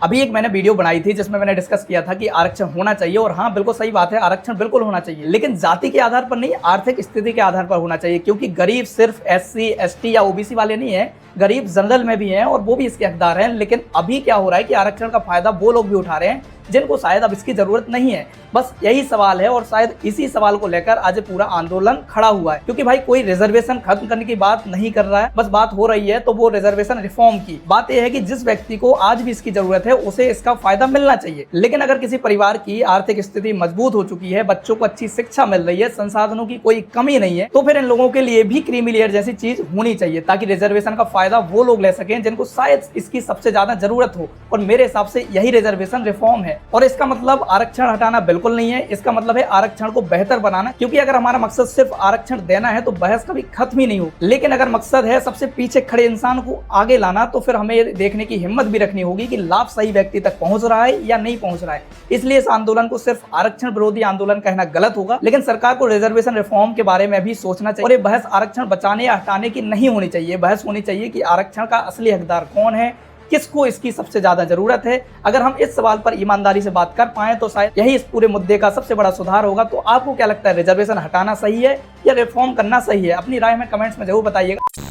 अभी एक मैंने वीडियो बनाई थी जिसमें मैंने डिस्कस किया था कि आरक्षण होना चाहिए, और हाँ बिल्कुल सही बात है, आरक्षण बिल्कुल होना चाहिए, लेकिन जाति के आधार पर नहीं, आर्थिक स्थिति के आधार पर होना चाहिए। क्योंकि गरीब सिर्फ SC ST या OBC वाले नहीं है, गरीब जनरल में भी हैं और वो भी इसके हकदार हैं। लेकिन अभी क्या हो रहा है कि आरक्षण का फायदा वो लोग भी उठा रहे हैं जिनको शायद अब इसकी जरूरत नहीं है। बस यही सवाल है और शायद इसी सवाल को लेकर आज पूरा आंदोलन खड़ा हुआ है। क्योंकि भाई कोई रिजर्वेशन खत्म करने की बात नहीं कर रहा है, बस बात हो रही है तो वो रिजर्वेशन रिफॉर्म की। बात यह है कि जिस व्यक्ति को आज भी इसकी जरूरत है उसे इसका फायदा मिलना चाहिए। लेकिन अगर किसी परिवार की आर्थिक स्थिति मजबूत हो चुकी है, बच्चों को अच्छी शिक्षा मिल रही है, संसाधनों की कोई कमी नहीं है, तो फिर इन लोगों के लिए भी क्रीमी लेयर जैसी चीज होनी चाहिए, ताकि रिजर्वेशन का फायदा वो लोग ले सकें जिनको शायद इसकी सबसे ज्यादा जरूरत हो। और मेरे हिसाब से यही रिजर्वेशन रिफॉर्म है। और इसका मतलब आरक्षण हटाना बिल्कुल नहीं है, इसका मतलब है आरक्षण को बेहतर बनाना। क्योंकि अगर हमारा मकसद सिर्फ आरक्षण देना है तो बहस कभी खत्म ही नहीं हो। लेकिन अगर मकसद है सबसे पीछे खड़े इंसान को आगे लाना, तो फिर हमें ये देखने की हिम्मत भी रखनी होगी कि लाभ सही व्यक्ति तक पहुंच रहा है या नहीं पहुंच रहा है। इसलिए इस आंदोलन को सिर्फ आरक्षण विरोधी आंदोलन कहना गलत होगा, लेकिन सरकार को रिजर्वेशन रिफॉर्म के बारे में भी सोचना चाहिए। और ये बहस आरक्षण बचाने या हटाने की नहीं होनी चाहिए, बहस होनी चाहिए कि आरक्षण का असली हकदार कौन है, किसको इसकी सबसे ज्यादा जरूरत है। अगर हम इस सवाल पर ईमानदारी से बात कर पाए तो शायद यही इस पूरे मुद्दे का सबसे बड़ा सुधार होगा। तो आपको क्या लगता है, रिजर्वेशन हटाना सही है या रिफॉर्म करना सही है? अपनी राय में कमेंट्स में जरूर बताइएगा।